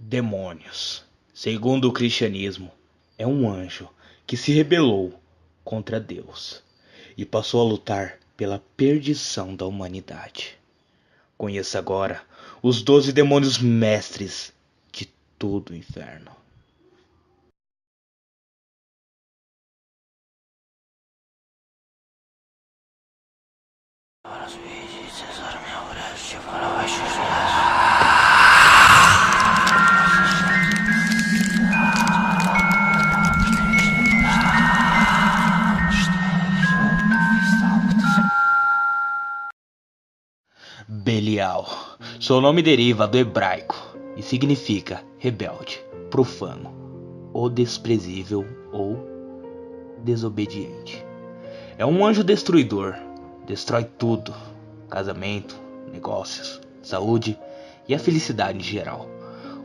Demônios, segundo o cristianismo, é um anjo que se rebelou contra Deus e passou a lutar pela perdição da humanidade. Conheça agora os 12 demônios mestres de todo o inferno. Belial. Seu nome deriva do hebraico e significa rebelde, profano, ou desprezível ou desobediente. É um anjo destruidor, destrói tudo: casamento, negócios, saúde e a felicidade em geral.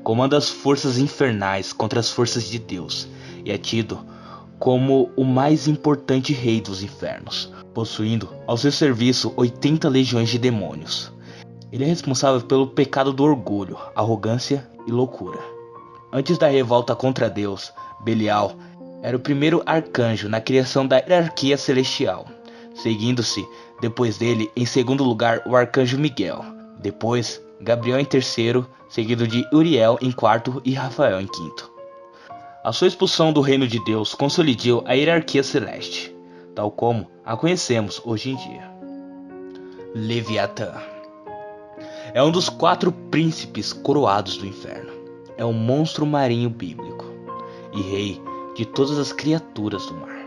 Comanda as forças infernais contra as forças de Deus e é tido como o mais importante rei dos infernos, possuindo ao seu serviço 80 legiões de demônios. Ele é responsável pelo pecado do orgulho, arrogância e loucura. Antes da revolta contra Deus, Belial era o primeiro arcanjo na criação da hierarquia celestial, seguindo-se depois dele em segundo lugar o arcanjo Miguel, depois Gabriel em terceiro, seguido de Uriel em quarto e Rafael em quinto. A sua expulsão do reino de Deus consolidou a hierarquia celeste, tal como a conhecemos hoje em dia. Leviatã é um dos 4 príncipes coroados do inferno. É um monstro marinho bíblico e rei de todas as criaturas do mar.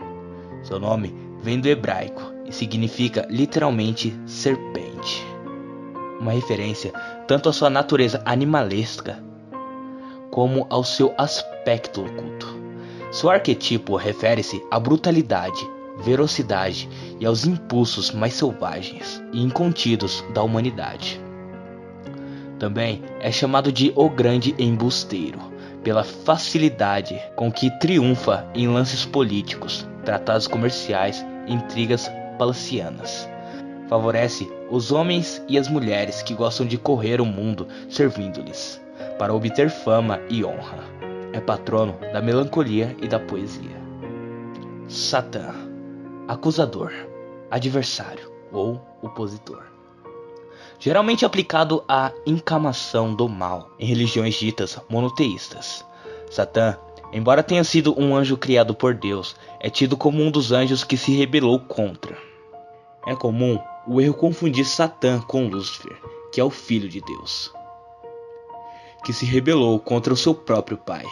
Seu nome vem do hebraico e significa literalmente serpente, uma referência tanto à sua natureza animalesca como ao seu aspecto oculto. Seu arquetipo refere-se à brutalidade, ferocidade e aos impulsos mais selvagens e incontidos da humanidade. Também é chamado de o Grande Embusteiro, pela facilidade com que triunfa em lances políticos, tratados comerciais e intrigas palacianas. Favorece os homens e as mulheres que gostam de correr o mundo servindo-lhes, para obter fama e honra. É patrono da melancolia e da poesia. Satã, acusador, adversário ou opositor. Geralmente aplicado à encamação do mal em religiões ditas monoteístas. Satã, embora tenha sido um anjo criado por Deus, é tido como um dos anjos que se rebelou contra. É comum o erro confundir Satã com Lúcifer, que é o filho de Deus, que se rebelou contra o seu próprio pai,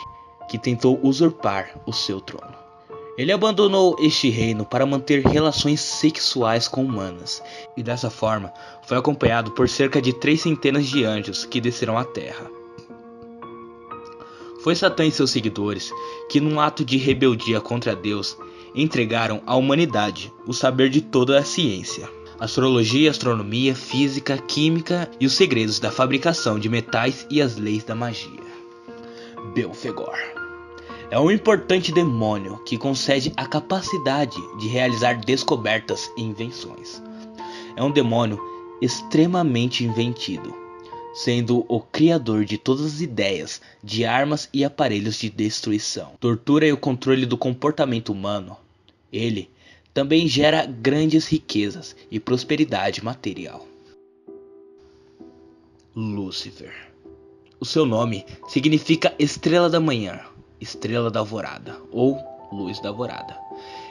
que tentou usurpar o seu trono. Ele abandonou este reino para manter relações sexuais com humanas, e dessa forma foi acompanhado por cerca de 3 centenas de anjos que desceram à terra. Foi Satã e seus seguidores que, num ato de rebeldia contra Deus, entregaram à humanidade o saber de toda a ciência, astrologia, astronomia, física, química e os segredos da fabricação de metais e as leis da magia. Belfegor é um importante demônio que concede a capacidade de realizar descobertas e invenções. É um demônio extremamente inventivo, sendo o criador de todas as ideias de armas e aparelhos de destruição, tortura e o controle do comportamento humano. Ele também gera grandes riquezas e prosperidade material. Lúcifer. O seu nome significa estrela da manhã, estrela da alvorada ou luz da alvorada,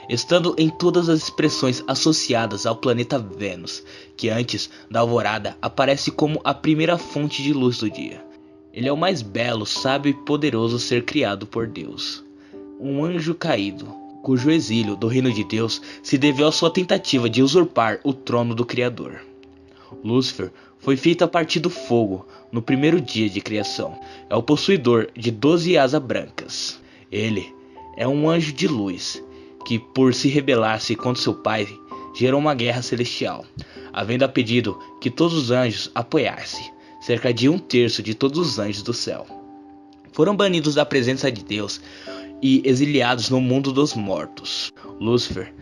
estando em todas as expressões associadas ao planeta Vênus, que antes da alvorada aparece como a primeira fonte de luz do dia. Ele é o mais belo, sábio e poderoso ser criado por Deus. Um anjo caído, cujo exílio do reino de Deus se deveu à sua tentativa de usurpar o trono do Criador. Lúcifer foi feito a partir do fogo no primeiro dia de criação. É o possuidor de 12 asas brancas. Ele é um anjo de luz que, por se rebelar-se contra seu pai, gerou uma guerra celestial, havendo pedido que todos os anjos apoiassem. Cerca de 1/3 de todos os anjos do céu foram banidos da presença de Deus e exiliados no mundo dos mortos. Lúcifer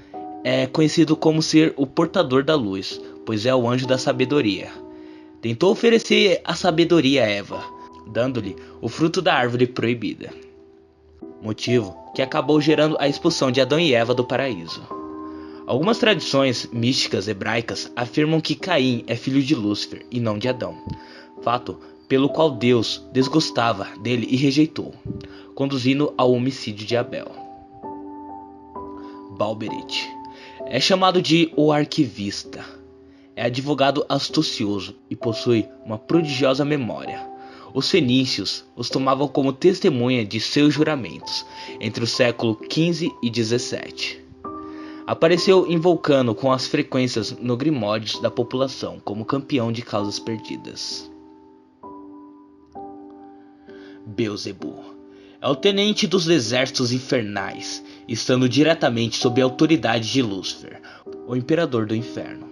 é conhecido como ser o portador da luz, pois é o anjo da sabedoria. Tentou oferecer a sabedoria a Eva, dando-lhe o fruto da árvore proibida. Motivo que acabou gerando a expulsão de Adão e Eva do paraíso. Algumas tradições místicas hebraicas afirmam que Caim é filho de Lúcifer e não de Adão, fato pelo qual Deus desgostava dele e rejeitou, conduzindo ao homicídio de Abel. Balberite é chamado de o arquivista. É advogado astucioso e possui uma prodigiosa memória. Os fenícios os tomavam como testemunha de seus juramentos entre o século XV e XVII. Apareceu invocando com as frequências no Grimórios da população como campeão de causas perdidas. Beelzebub é o tenente dos exércitos infernais, estando diretamente sob a autoridade de Lúcifer, o imperador do inferno.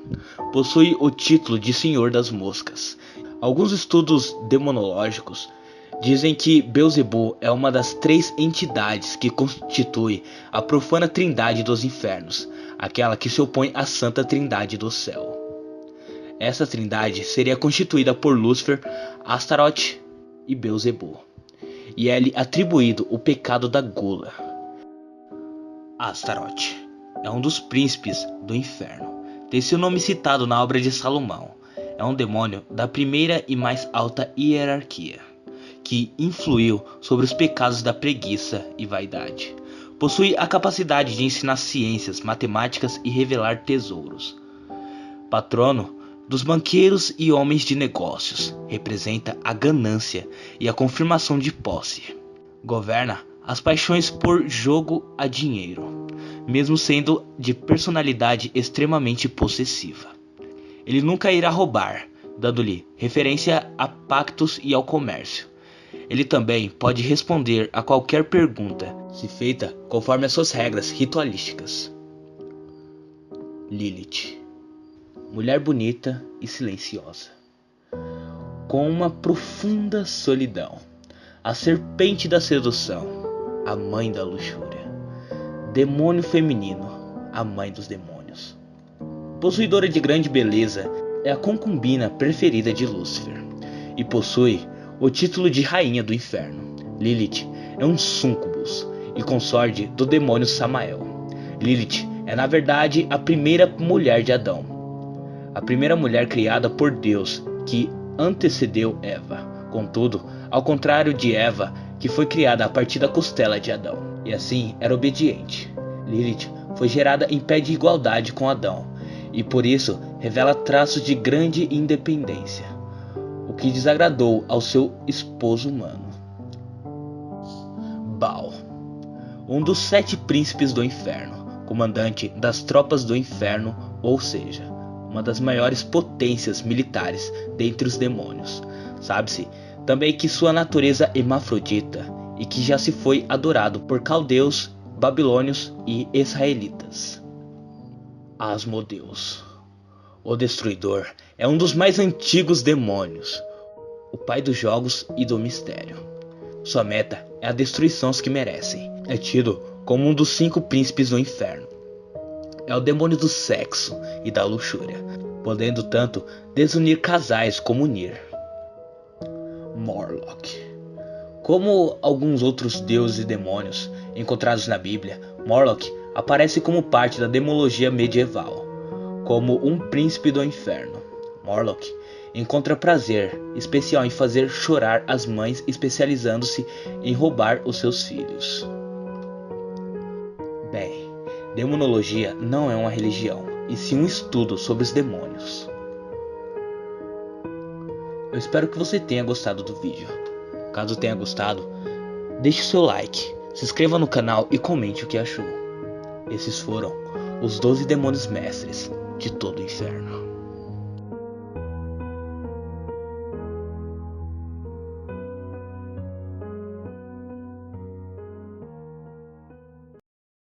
Possui o título de Senhor das Moscas. Alguns estudos demonológicos dizem que Beelzebub é uma das 3 entidades que constitui a profana trindade dos infernos, aquela que se opõe à santa trindade do céu. Essa trindade seria constituída por Lúcifer, Astarote e Beelzebub, e é-lhe atribuído o pecado da gula. Astarote é um dos príncipes do inferno. Tem seu nome citado na obra de Salomão. É um demônio da primeira e mais alta hierarquia, que influiu sobre os pecados da preguiça e vaidade. Possui a capacidade de ensinar ciências, matemáticas e revelar tesouros. Patrono dos banqueiros e homens de negócios, representa a ganância e a confirmação de posse. Governa as paixões por jogo a dinheiro, mesmo sendo de personalidade extremamente possessiva. Ele nunca irá roubar, dando-lhe referência a pactos e ao comércio. Ele também pode responder a qualquer pergunta, se feita conforme as suas regras ritualísticas. Lilith, mulher bonita e silenciosa, com uma profunda solidão, a serpente da sedução, a mãe da luxúria, demônio feminino, a mãe dos demônios. Possuidora de grande beleza, é a concubina preferida de Lúcifer e possui o título de rainha do inferno. Lilith é um súncubus e consorte do demônio Samael. Lilith é na verdade a primeira mulher de Adão, a primeira mulher criada por Deus que antecedeu Eva. Contudo, ao contrário de Eva, que foi criada a partir da costela de Adão, e assim era obediente, Lilith foi gerada em pé de igualdade com Adão, e por isso revela traços de grande independência, o que desagradou ao seu esposo humano. Baal, um dos 7 príncipes do inferno, comandante das tropas do inferno, ou seja, uma das maiores potências militares dentre os demônios. Sabe-se também que sua natureza hermafrodita e que já se foi adorado por caldeus, babilônios e israelitas. Asmodeus, o Destruidor, é um dos mais antigos demônios, o pai dos jogos e do mistério. Sua meta é a destruição aos que merecem. É tido como um dos 5 príncipes do inferno. É o demônio do sexo e da luxúria, podendo tanto desunir casais como unir. Morlock. Como alguns outros deuses e demônios encontrados na Bíblia, Morlock aparece como parte da demologia medieval, como um príncipe do inferno. Morlock encontra prazer especial em fazer chorar as mães, especializando-se em roubar os seus filhos. Bem, demonologia não é uma religião, e sim um estudo sobre os demônios. Eu espero que você tenha gostado do vídeo. Caso tenha gostado, deixe seu like, se inscreva no canal e comente o que achou. Esses foram os 12 demônios mestres de todo o inferno.